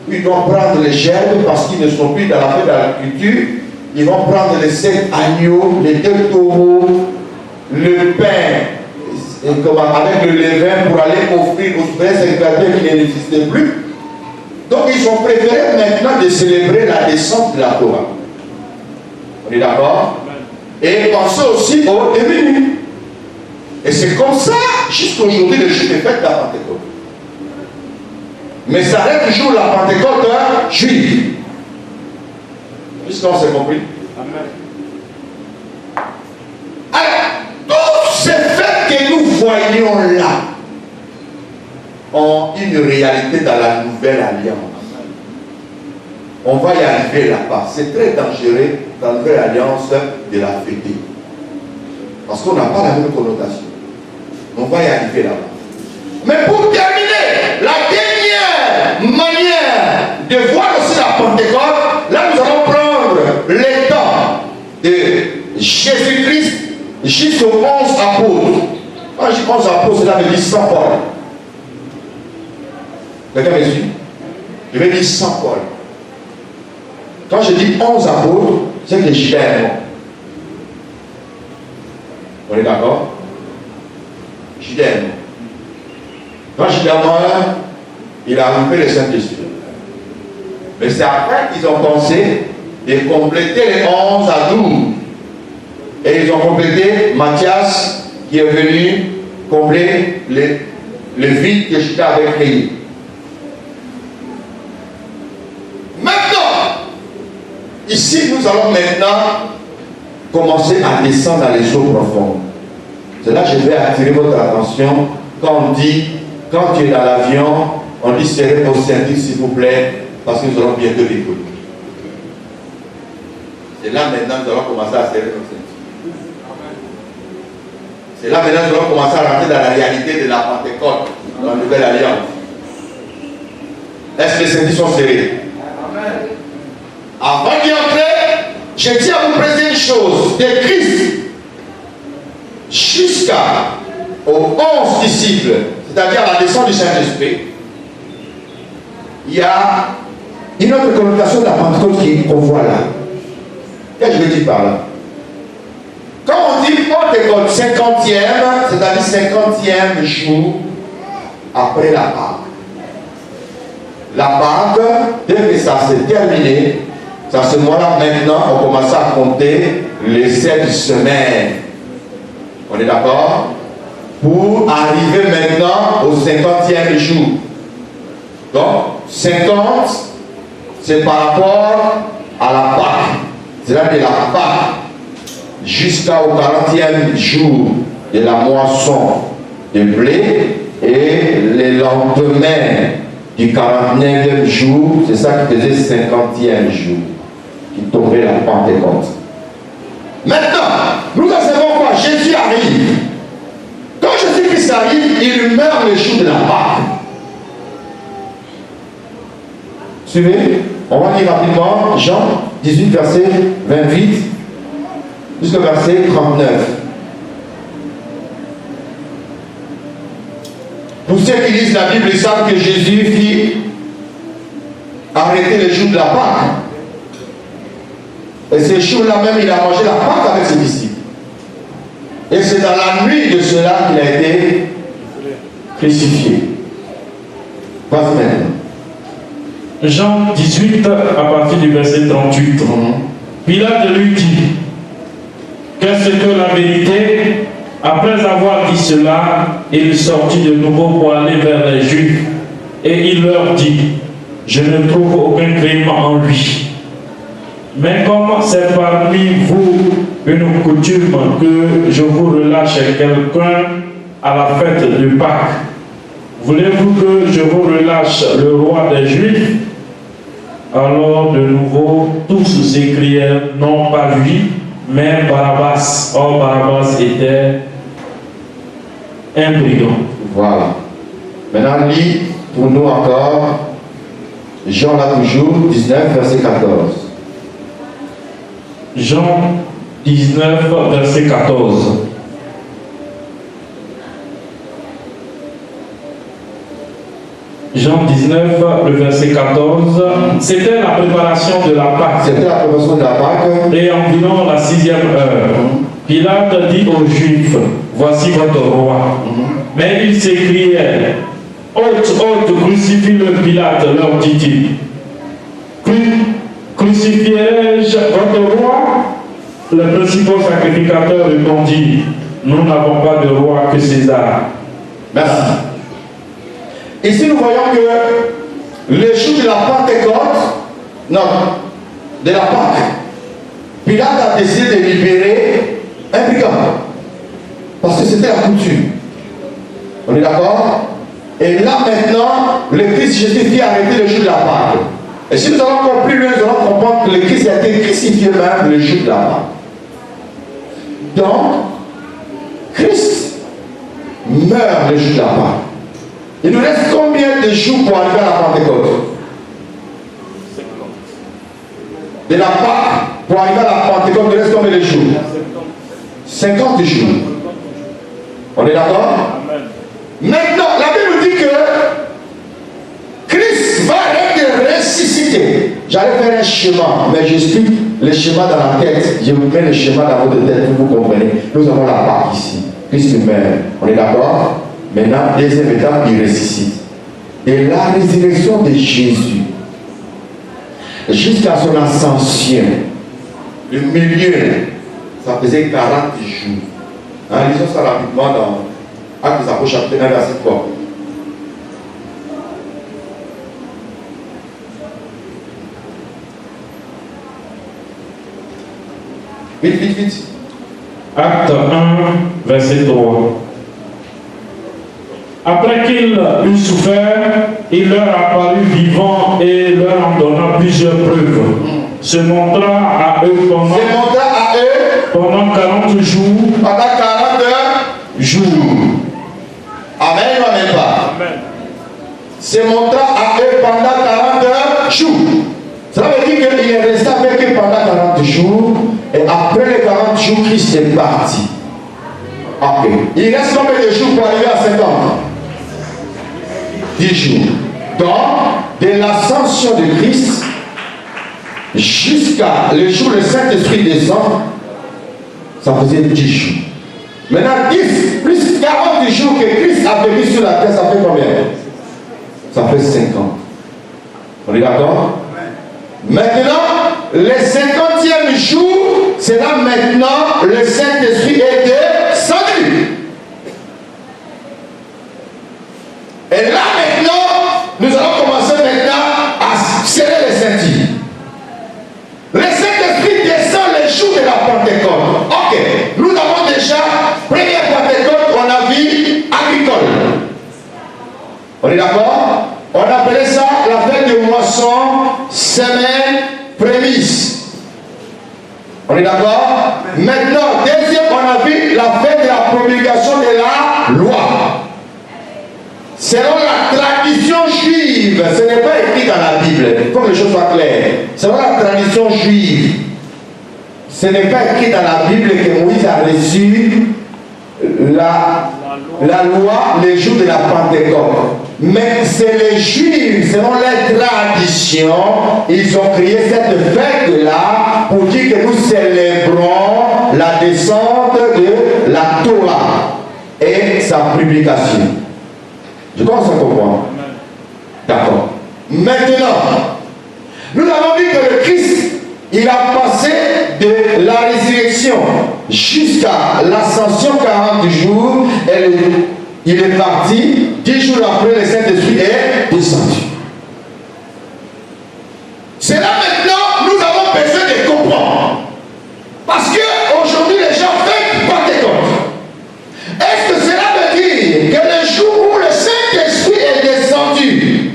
Ils vont prendre les gerbes parce qu'ils ne sont plus dans la fête de l'agriculture. Ils vont prendre les 7 agneaux, les 2 taureaux, le pain, avec le levain pour aller offrir aux frères sacrificateurs qui n'existaient plus. Donc ils ont préféré maintenant de célébrer la descente de la Torah. On est d'accord? Et penser aussi aux démunis. Et c'est comme ça, jusqu'à aujourd'hui, le juif est fait de la Pentecôte. Mais ça reste toujours la Pentecôte juive. Jusqu'à s'est compris. Amen. Alors, toutes ces fêtes que nous voyons là ont une réalité dans la nouvelle alliance. On va y arriver là-bas. C'est très dangereux dans la nouvelle alliance de la fêter. Parce qu'on n'a pas la même connotation. On va y arriver là-bas. Mais pour terminer, la dernière manière de voir aussi la Pentecôte, là nous allons prendre les temps de Jésus-Christ jusqu'aux 11 apôtres. Quand je dis 11 apôtres, cela veut dire Saint Paul. Quelqu'un me suit? Je vais dire Saint Paul. Quand je dis 11 apôtres, c'est que les Juifs. On est d'accord? Judaïsme. Quand Judas meurt, il a rempli les Saint-Esprit. Mais c'est après qu'ils ont pensé de compléter les 11 à 12. Et ils ont complété Matthias qui est venu combler le vide que Judas avait créé. Maintenant, ici nous allons maintenant commencer à descendre dans les eaux profondes. C'est là que je vais attirer votre attention quand on dit, quand tu es dans l'avion, on dit serrez vos ceintures s'il vous plaît, Parce que nous allons bientôt décoller. C'est là maintenant que nous allons commencer à serrer nos ceintures. C'est là maintenant que nous allons commencer à rentrer dans la réalité de la Pentecôte, dans la nouvelle alliance. Est-ce que les ceintures sont serrées? Avant d'y entrer, je tiens à vous préciser une chose. De Christ jusqu'aux 11 disciples, c'est-à-dire la descente du Saint-Esprit, il y a une autre connotation de la Pentecôte qu'on voit là. Qu'est-ce que je veux dire par là? Quand on dit Pentecôte 50e, c'est-à-dire 50e jour après la Pâque. La Pâque, dès que ça s'est terminé, à ce moment-là, maintenant, on commence à compter les 7 semaines. On est d'accord? Pour arriver maintenant au 50e jour. Donc, 50, c'est par rapport à la Pâque. C'est-à-dire de la Pâque jusqu'au 40e jour de la moisson de blé et le lendemain du 49e jour, c'est ça qui faisait 50e jour, qui tombait la Pentecôte. Maintenant, nous savons quoi? Jésus arrive. Quand Jésus-Christ arrive, il meurt le jour de la Pâque. Suivez, on va lire rapidement Jean 18, verset 28 jusqu'au verset 39. Pour ceux qui lisent la Bible, ils savent que Jésus fit arrêter le jour de la Pâque. Et ce jour-là même, il a mangé la Pâque avec ses disciples. Et c'est dans la nuit de cela qu'il a été crucifié. Vas-y maintenant. Jean 18, à partir du verset 38. Pilate lui dit, qu'est-ce que la vérité? Après avoir dit cela, il sortit de nouveau pour aller vers les Juifs. Et il leur dit, je ne trouve aucun crime en lui. Mais comme c'est parmi vous une coutume que je vous relâche quelqu'un à la fête de Pâques, voulez-vous que je vous relâche le roi des Juifs? Alors de nouveau, tous s'écrièrent, non pas lui, mais Barabbas. Or Barabbas était un brigand. Voilà. Maintenant, lis pour nous encore Jean là toujours, 19, verset 14. Jean 19, verset 14. Jean 19, le verset 14. C'était la préparation de la Pâque. C'était la préparation de la Pâque. Et environ la 6e heure. Pilate dit aux Juifs, voici votre roi. Mais ils s'écriaient, ôte, crucifie-le. Pilate, leur dit-il. Crucifierai-je votre roi? Les principaux sacrificateurs répondirent, nous n'avons pas de roi que César. Merci. Ici, nous voyons que le jour de la Pentecôte, non, de la Pâque, Pilate a décidé de libérer un brigand. Parce que c'était la coutume. On est d'accord? Et là maintenant, le Christ Jésus fit arrêter le jour de la Pâque. Et si nous allons encore plus loin, nous allons comprendre que le Christ a été crucifié même le jour de la Pâque. Donc, Christ meurt le jour de la Pâque. Il nous reste combien de jours pour arriver à la Pentecôte? De la Pâque pour arriver à la Pentecôte, il nous reste combien de jours? 50 jours. On est d'accord? Maintenant, la Bible dit que Christ va être ressuscité. J'allais faire un schéma, mais j'explique le schéma dans la tête. Je vous mets le schéma dans votre tête, vous comprenez. Nous avons la Pâque ici. Christ meurt. On est d'accord? Maintenant, deuxième étape, il ressuscite. Et la résurrection de Jésus, jusqu'à son ascension, le milieu, ça faisait 40 jours. Lisons ça rapidement dans Actes des Apôtres, chapitre 1, verset 3. Vite. Acte 1, verset 3. Après qu'il eut souffert, il leur apparut vivant et leur en donna plusieurs preuves. Se montra à eux pendant 40 jours. Pendant 40 jours. Amen ou amen pas? Amen. Se montra à eux pendant 40 jours. Ça veut dire qu'il est resté avec eux pendant 40 jours. Et après les 40 jours, Christ est parti. Ok. Il reste combien de jours pour arriver à 50 ans? 10 jours. Donc, de l'ascension de Christ jusqu'à le jour où le Saint-Esprit descend, ça faisait 10 jours. Maintenant, 10 plus 40 jours que Christ a vécu sur la terre, ça fait combien? Ça fait 50. On est d'accord? Maintenant, le 50e jour, c'est là maintenant le Saint-Esprit est descendu. Et là maintenant, nous allons commencer maintenant à serrer les ceintures. Le Saint-Esprit descend le jour de la Pentecôte. Ok, nous avons déjà, première Pentecôte, on a vu agricole. On est d'accord? On appelait ça la fête de moisson, semaine, prémisse. On est d'accord? Maintenant, deuxième, on a vu la fête de la promulgation de la loi. Selon la tradition juive, ce n'est pas écrit dans la Bible, il faut que les choses soient claires. Selon la tradition juive, ce n'est pas écrit dans la Bible que Moïse a reçu la loi le jour de la Pentecôte. Mais c'est les Juifs, selon les traditions, ils ont créé cette fête-là pour dire que nous célébrons la descente de la Torah et sa publication. Je commence à comprendre. D'accord. Maintenant, nous avons vu que le Christ, il a passé de la résurrection jusqu'à l'ascension 40 jours et il est parti 10 jours après le Saint-Esprit est descendu. C'est là maintenant nous avons besoin de comprendre. Parce qu'aujourd'hui les gens font Pentecôte. Est-ce que cela veut dire que le jour où le Saint-Esprit est descendu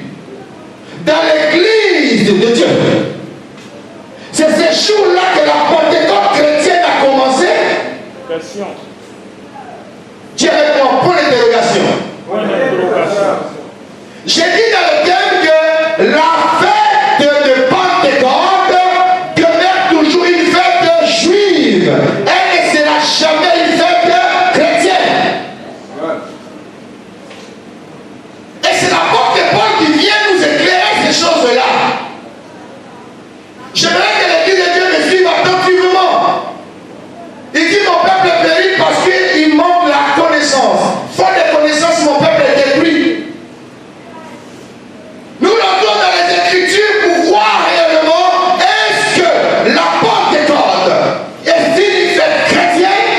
dans l'église de Dieu, c'est ce jour-là que la Pentecôte chrétienne a commencé? Question. Dieu répond, point d'interrogation. J'ai dit dans le thème que la fête de Pentecôte demeure toujours une fête juive. Elle ne sera jamais une fête chrétienne. Et c'est l'apôtre Paul qui vient nous éclairer ces choses-là. J'aimerais que l'église de Dieu me suive attentivement. Il dit mon peuple périt parce qu'il manque la connaissance. Faute de connaissance, mon peuple est détruit. Nous rentrons dans les Écritures pour voir réellement est-ce que la Pentecôte est-il une fête chrétienne?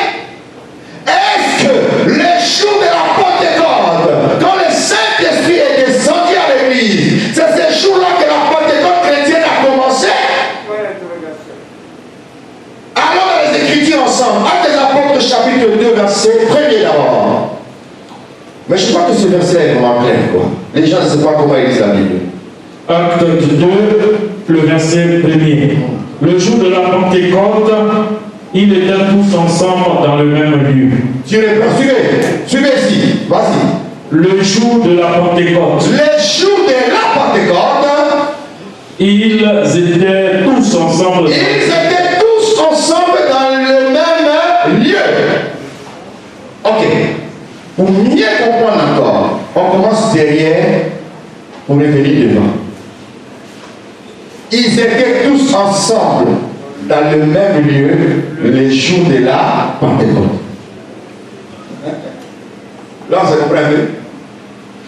Est-ce que le jour de la Pentecôte, quand le Saint-Esprit est descendu à l'église, c'est ce jour-là que la Pentecôte chrétienne a commencé? Allons dans les Écritures ensemble. Actes des Apôtres, chapitre 2, verset 1er d'abord. Mais je crois que ce verset est vraiment clair, quoi. Les gens ne savent pas comment ils lisent la Bible. Acte 2, le verset 1er. Le jour de la Pentecôte, ils étaient tous ensemble dans le même lieu. Tu reprends, suivez ici, vas-y. Le jour de la Pentecôte. Le jour de la Pentecôte, ils étaient tous ensemble. Ils étaient tous ensemble dans le même lieu. Ok. Pour mieux comprendre encore, on commence derrière pour revenir devant. Ils étaient tous ensemble dans le même lieu les jours de la Pentecôte. Là, vous comprenez?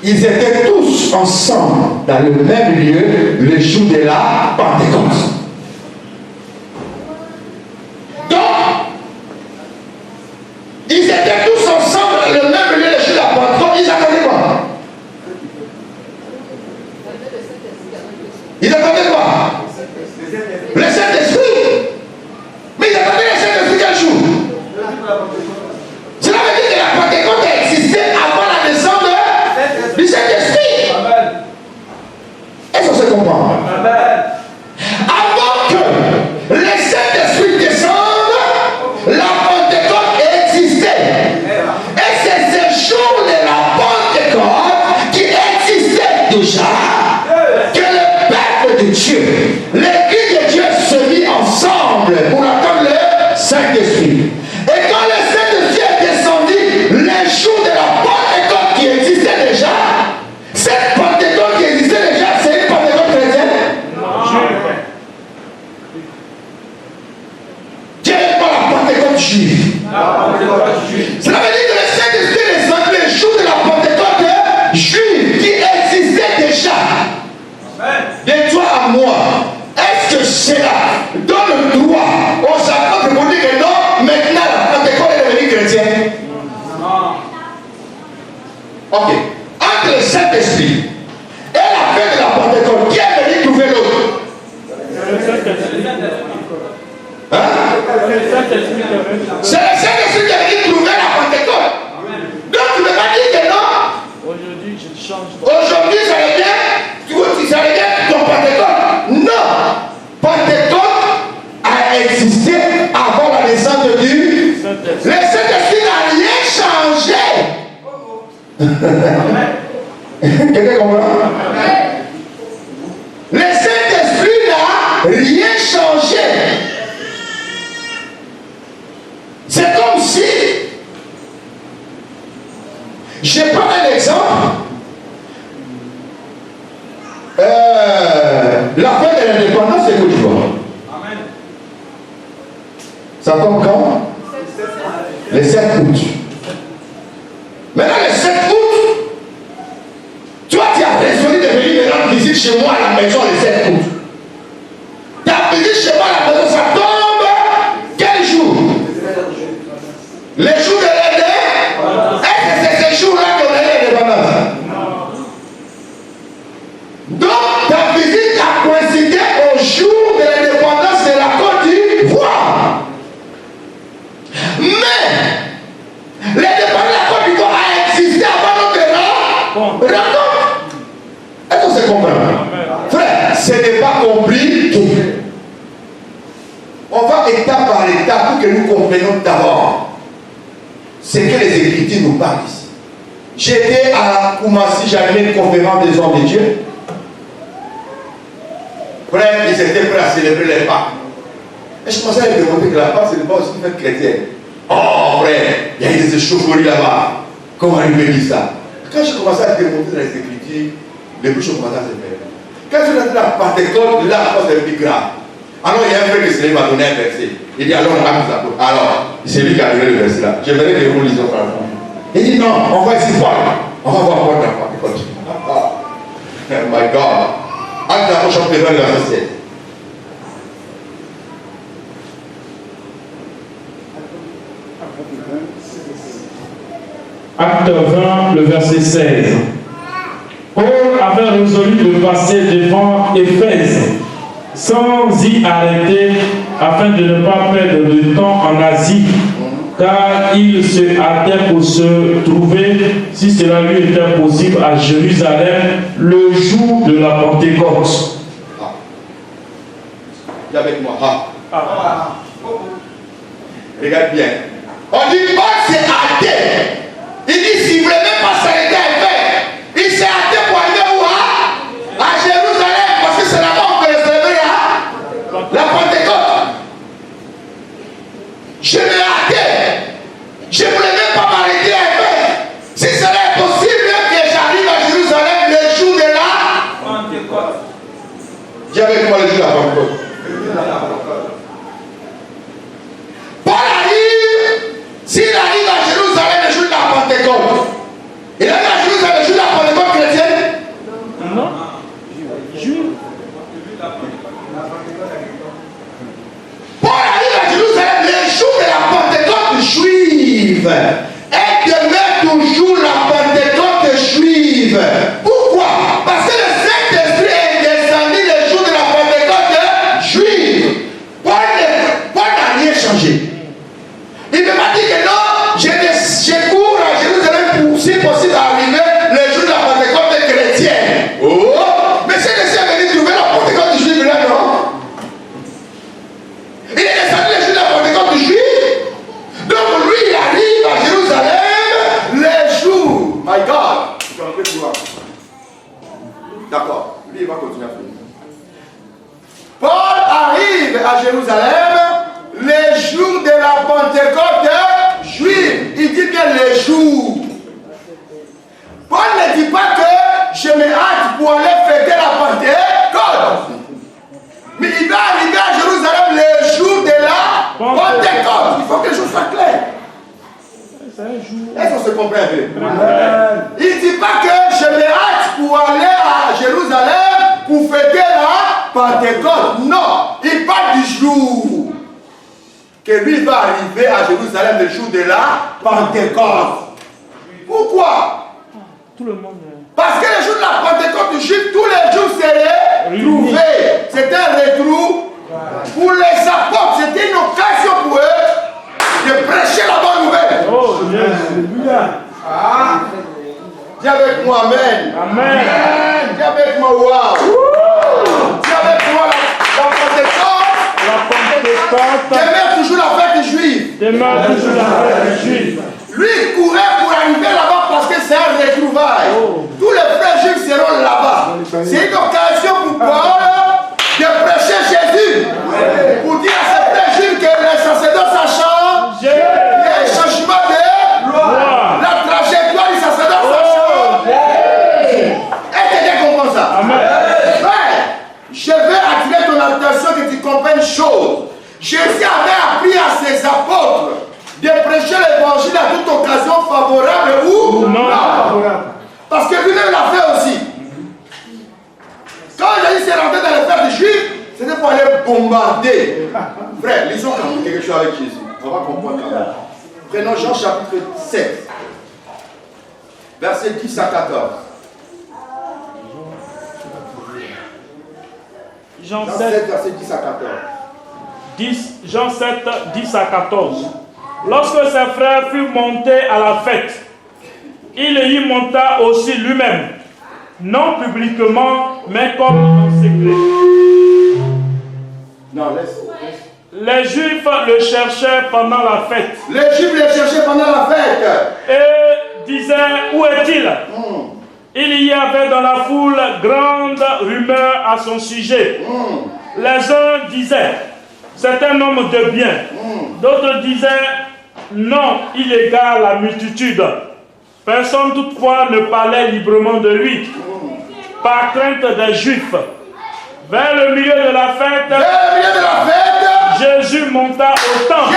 Ils étaient tous ensemble dans le même lieu le jour de la Pentecôte. Donc, ils étaient tous ensemble dans le même lieu le jour de la Pentecôte. Ils attendaient quoi? Ils attendaient quoi? Le Saint-Esprit. Mais ils attendaient le Saint-Esprit quel jour? Cela veut dire que la Pentecôte a existé avant la descente de cela donne le droit aux apôtres pour dire que non, maintenant la Pentecôte est devenue chrétienne. Ok. Entre le Saint-Esprit et la fin de la Pentecôte, qui est venu trouver l'autre? Hein? C'est le Saint-Esprit qui est venu trouver la Pentecôte. Donc tu ne peux pas dire que non. Aujourd'hui, je change. Aujourd'hui, ça revient ton Pentecôte. Non. Pentecôte a existé avant la naissance du Saint-Esprit. Le Saint-Esprit n'a rien changé. Quelqu'un comprend? Le Saint-Esprit n'a rien changé. C'est comme si, je prends un exemple, la fête de l'indépendance de Côte d'Ivoire. Ça tombe quand? Le 7 août. Maintenant, le 7 août, toi, tu as résolu de venir me rendre visite chez moi à la maison le 7 août. Ta visite chez moi à la maison, ça tombe quel jour? Les jours de l'année? Est-ce que c'est ces jours-là qu'on a l'indépendance? Donc, ta visite a coïncidé au jour de l'indépendance de la Côte d'Ivoire. Mais, l'indépendance de la Côte d'Ivoire a existé avant notre rencontre. Est-ce que c'est compris? Frère, ce n'est pas compliqué. On va étape par étape pour que nous comprenions d'abord ce que les Écritures nous parlent ici. J'étais à Koumassi, j'avais une conférence des hommes de Dieu. Frère, ils étaient prêts à célébrer les Pâques. Et je commençais à leur demander que la Pâque, ce n'est pas aussi une fête chrétienne. Oh frère, il y a des échauffourées là-bas. Comment il me dit ça? Quand je commençais à démontrer dans les Écritures, les bouches ont commencé à se faire. Quand je suis dans la Pentecôte, là, c'est plus grave. Alors il y a un frère qui se lève à donner un verset. Il dit alors on va nous apôtres. Alors, c'est lui qui a donné le verset là. Je verrai que vous lisez par exemple. Il dit non, on va ici voir. On va voir quoi dans la Pentecôte. Oh my God. Acte d'Apôtres chapitre 20, verset 7. Acte 20, le verset 16. Paul avait résolu de passer devant Éphèse sans y arrêter afin de ne pas perdre de temps en Asie, car il se hâtait pour se trouver, si cela lui était possible, à Jérusalem le jour de la Pentecôte. Viens avec moi. Regarde bien. On dit Paul s'est hâté. Il dit s'il ne voulait même pas s'arrêter à Éphèse, il s'est hâté pour aller où? À Jérusalem, parce que c'est là-bas qu'on peut célébrer la Pentecôte. Je m'ai hâté. Je ne voulais même pas m'arrêter à Éphèse. Si cela est possible que j'arrive à Jérusalem le jour de la Pentecôte. Viens avec moi le jour de la Pentecôte. Paul arrive, s'il arrive à Jérusalem le jour de la Pentecôte, il arrive à Jérusalem le jour de la Pentecôte chrétienne? Non. Paul arrive à Jérusalem le jour de la Pentecôte juive. Elle demeure toujours la Pentecôte juive. Pourquoi? Parce que le Saint-Esprit est descendu le jour de la Pentecôte juive. Paul n'a rien changé. Il ne m'a pas dit que non, je cours à Jérusalem pour, si possible, arriver le jour de la Pentecôte chrétienne. Oh! Mais c'est le Seigneur venu trouver la Pentecôte juive là, non? Il est descendu le jour de la Pentecôte juive. Donc lui, il arrive à Jérusalem le jour. My God! D'accord. Lui, il va continuer à finir. Paul arrive à Jérusalem le jour de la Pentecôte juive. Il dit bien le jour. Paul ne dit pas que je me hâte pour aller fêter la Pentecôte. Mais il va arriver à Jérusalem le jour de la Pentecôte. Il faut que les choses soient claires. Est-ce qu'on se comprend un peu? Il ne dit pas que je me hâte pour aller à Jérusalem pour fêter la Pentecôte. Non, il parle du jour que lui va arriver à Jérusalem, le jour de la Pentecôte. Pourquoi? Tout le monde. Parce que le jour de la Pentecôte du juif, tous les jours seraient trouvés. C'était un retour. Pour les apôtres, c'était une occasion pour eux de prêcher la bonne nouvelle. Oh, Jésus. Dis avec moi, Amen. Amen. Dis avec moi, waouh. Dis avec moi, la Pentecôte. La Pentecôte Demeure toujours la fête des Juifs. demeure toujours la fête des Juifs. Lui, il courait pour arriver là-bas parce que c'est un retrouvaille. Tous les frères juifs seront là-bas. C'est une occasion pour Paul de prêcher Jésus. Pour dire à ces frères juifs que les sacerdotes, ça change. Il y a un changement de loi. La trajectoire du sacerdoce, ça change. Est-ce que tu comprends ça? Amen. Ouais. Je vais attirer ton attention que tu comprennes une chose. Jésus avait appris à ses apôtres de prêcher l'évangile à toute occasion favorable ou non favorable. Parce que lui-même l'a fait aussi. Quand Jésus s'est rentré dans les fêtes des Juifs, c'était pour aller bombarder. Frère, lisons quand même quelque chose avec Jésus. On va comprendre quand même. Prenons Jean chapitre 7, versets 10 à 14. Jean 7, verset 10 à 14. Jean 7, 10 à 14. Lorsque ses frères furent montés à la fête, il y monta aussi lui-même, non publiquement, mais comme en secret. Non, laisse. Les Juifs le cherchaient pendant la fête. Les Juifs le cherchaient pendant la fête. Et disaient, où est-il? Il y avait dans la foule grande rumeur à son sujet. Les uns disaient, c'est un homme de bien. D'autres disaient, non, il égare la multitude. Personne toutefois ne parlait librement de lui, par crainte des Juifs. Vers le milieu de la fête, Jésus monta au temple.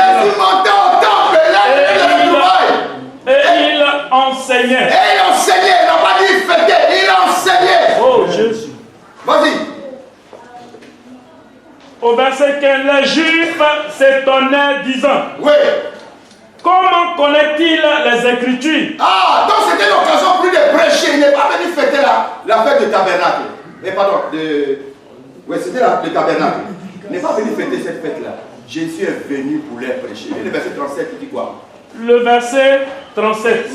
Et il enseignait. Il n'a pas dit fêter, il enseignait. Oh Jésus. Vas-y. Au verset 15, les Juifs s'étonnaient, disant, oui. Comment connaît-il les Écritures? Ah, donc c'était l'occasion pour lui de prêcher. Il n'est pas venu fêter la fête du tabernacle. Pardon, oui, c'était le tabernacle. Il n'est pas venu fêter cette fête-là. Jésus est venu pour les prêcher. Et le verset 37, il dit quoi? Le verset 37.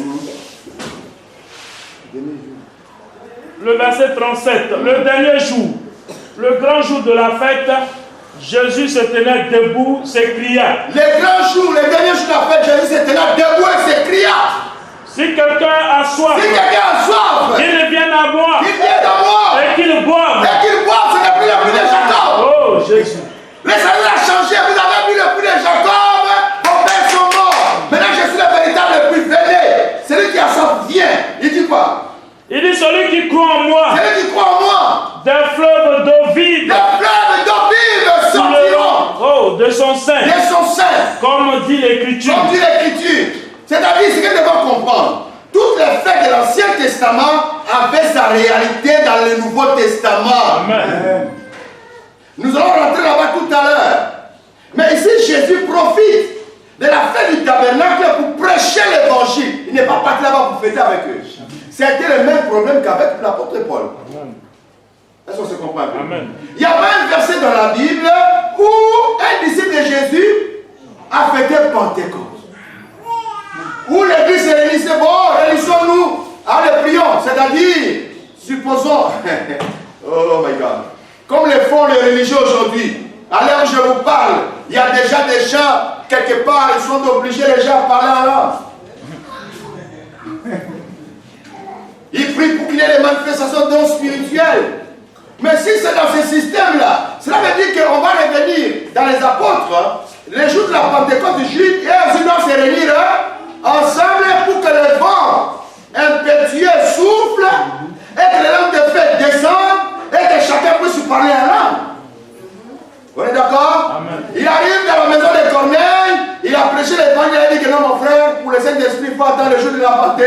Le verset 37. Le dernier jour, le grand jour de la fête, Jésus se tenait debout, s'écria. Le grand jour, le dernier jour de la fête, Jésus se tenait debout et s'écria. Si quelqu'un a soif, qu'il vienne à boire. Et qu'il boive. C'est le prix le plus de Jacob. Oh Jésus. Le Seigneur a changé. Vous avez pris le prix de Jacob. Vos pères sont morts. Maintenant, je suis le véritable prix. Venez. Celui qui a soif vient. Il dit quoi? Il dit celui qui croit en moi. Celui qui croit en moi. Des fleuves d'eau vive. Des fleuves d'eau vive sortiront. Oh, de son sein. De son sein. Comme dit l'Écriture. Comme dit l'Écriture. C'est-à-dire, ce que nous devons comprendre. Toutes les fêtes de l'Ancien Testament avaient sa réalité dans le Nouveau Testament. Amen. Nous allons rentrer là-bas tout à l'heure. Mais ici, Jésus profite de la fête du tabernacle pour prêcher l'évangile. Il n'est pas parti là-bas pour fêter avec eux. C'était le même problème qu'avec l'apôtre Paul. Est-ce qu'on se comprend? Amen. Il y a pas un verset dans la Bible où un disciple de Jésus a fêté Pentecôte. Où l'église se réunissait, bon, réunissons-nous, allez, prions. C'est-à-dire, supposons, oh my God, comme le font les religieux aujourd'hui. À l'heure où je vous parle, il y a déjà des gens, quelque part, ils sont obligés les gens à parler en langue. Ils prient pour qu'il y ait des manifestations de dons spirituels. Mais si c'est dans ce système-là, cela veut dire qu'on va revenir dans les apôtres, les jours de la Pentecôte du juif, et ils doivent se réunir ensemble pour que le vent impétueux souffle, et que les langues de fête descendent, et que chacun puisse parler en langue. Vous êtes d'accord? Il arrive dans la maison de Corneille, il a prêché l'évangile, il a dit que non, mon frère, pour le Saint-Esprit, il faut attendre le jour de la Pentecôte.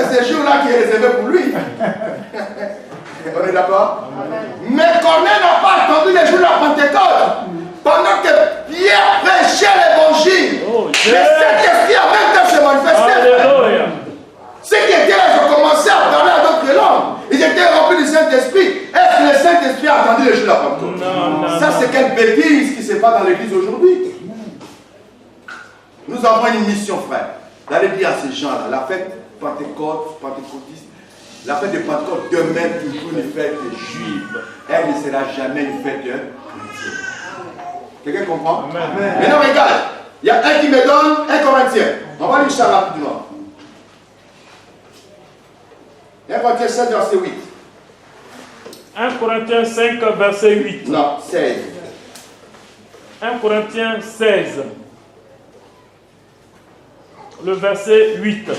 C'est ce jour-là qui est réservé pour lui. On est d'accord? Mais Corneille n'a pas attendu les jours de la Pentecôte. Pendant que Pierre prêchait l'évangile, le Saint-Esprit a même temps se manifestait. Alléluia. Ceux qui étaient là, ils ont commencé à parler à d'autres langues. Ils étaient remplis du Saint-Esprit. Est-ce que le Saint-Esprit a attendu les jours de la Pentecôte? Non. Ça, c'est quelle bêtise qui se passe dans l'église aujourd'hui. Nous avons une mission, frère, d'aller dire à ces gens-là, la fête pentecôtiste, la fête de Pentecôte demeure toujours une fête juive. Elle ne sera jamais une fête chrétienne. Quelqu'un comprend? Amen. Maintenant, regarde, il y a un qui me donne 1 Corinthiens. On va lire ça rapidement. 1 Corinthiens 7, verset 8. 1 Corinthiens 5, verset 8. Non, 16. 1 Corinthiens 16, le verset 8.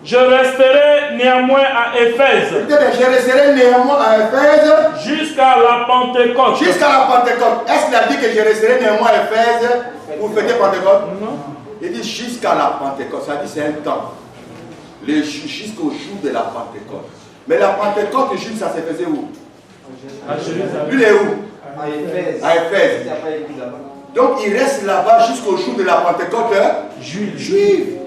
Je resterai néanmoins à Éphèse Je resterai néanmoins à Éphèse jusqu'à la Pentecôte. jusqu'à la Pentecôte. Est-ce qu'il a dit que je resterai néanmoins à Éphèse pour fêter Pentecôte? Non. Il dit jusqu'à la Pentecôte. Ça dit c'est un temps. Jusqu'au jour de la Pentecôte. Mais la Pentecôte, juste ça se faisait où? À Jérusalem. Lui, il est où? À Éphèse. À Éphèse. Il n'a pas écrit là-bas. Donc il reste là-bas jusqu'au jour de la Pentecôte juive.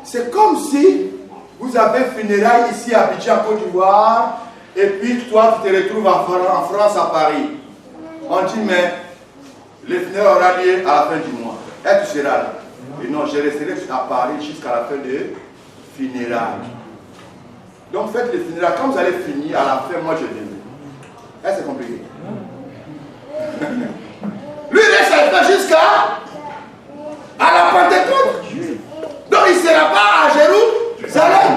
C'est comme si vous avez funérailles ici à Abidjan, Côte d'Ivoire, et puis toi tu te retrouves en France, à Paris. On dit mais le funérailles aura lieu à la fin du mois. Et tu seras là. Et non, je resterai à Paris jusqu'à la fin de funérailles. Donc faites les funérailles. Quand vous allez finir, à la fin, moi je viendrai. Est-ce que c'est compliqué? Lui, il reste à jusqu'à la Pentecôte. Donc, il ne sera pas à Jérusalem.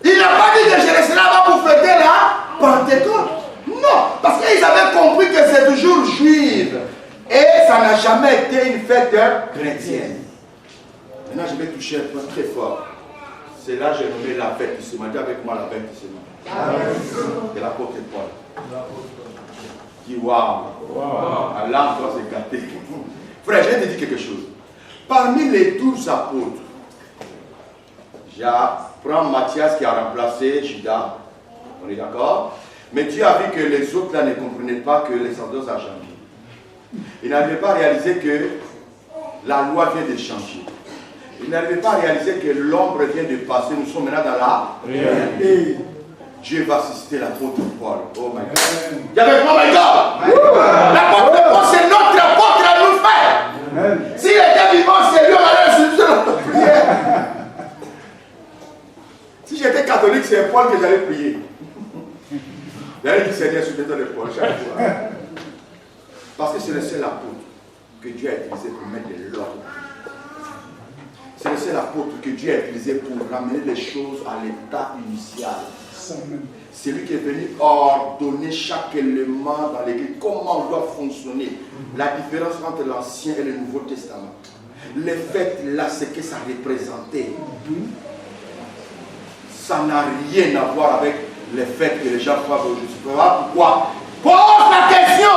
Il n'a pas dit que je resterai là-bas pour fêter la Pentecôte. Non, parce qu'ils avaient compris que c'est toujours juif. Et ça n'a jamais été une fête chrétienne. Maintenant, je vais toucher un point très fort. C'est là que j'ai nommé la baptisement. Dis avec moi la baptisement. De l'apôtre Paul. Qui waouh, Allah doit se gâter. Frère, je vais te dire quelque chose. Parmi les 12 apôtres, je prends Matthias qui a remplacé Judas. On est d'accord? Mais Dieu a vu que les autres là ne comprenaient pas que les sacerdoces a changé. Ils n'arrivaient pas à réaliser que la loi vient de changer. Ils n'arrivaient pas à réaliser que l'ombre vient de passer. Nous sommes maintenant dans la réalité. Dieu va susciter l'apôtre Paul. Oh my God. Il y avait oh my God. L'apôtre Paul, c'est notre apôtre à nous faire. S'il était vivant, c'est lui, on allait ressusciter notre prière. Si j'étais catholique, c'est Paul que j'allais prier. J'allais dire Seigneur, souviens-toi de Paul chaque fois. Parce que c'est le seul apôtre que Dieu a utilisé pour mettre de l'ordre. C'est le seul apôtre que Dieu a utilisé pour ramener les choses à l'état initial. C'est lui qui est venu ordonner chaque élément dans l'église, comment on doit fonctionner. La différence entre l'Ancien et le Nouveau Testament. Les fêtes là, ce que ça représentait. Ça n'a rien à voir avec les fêtes que les gens font aujourd'hui. Pourquoi? Pose la question.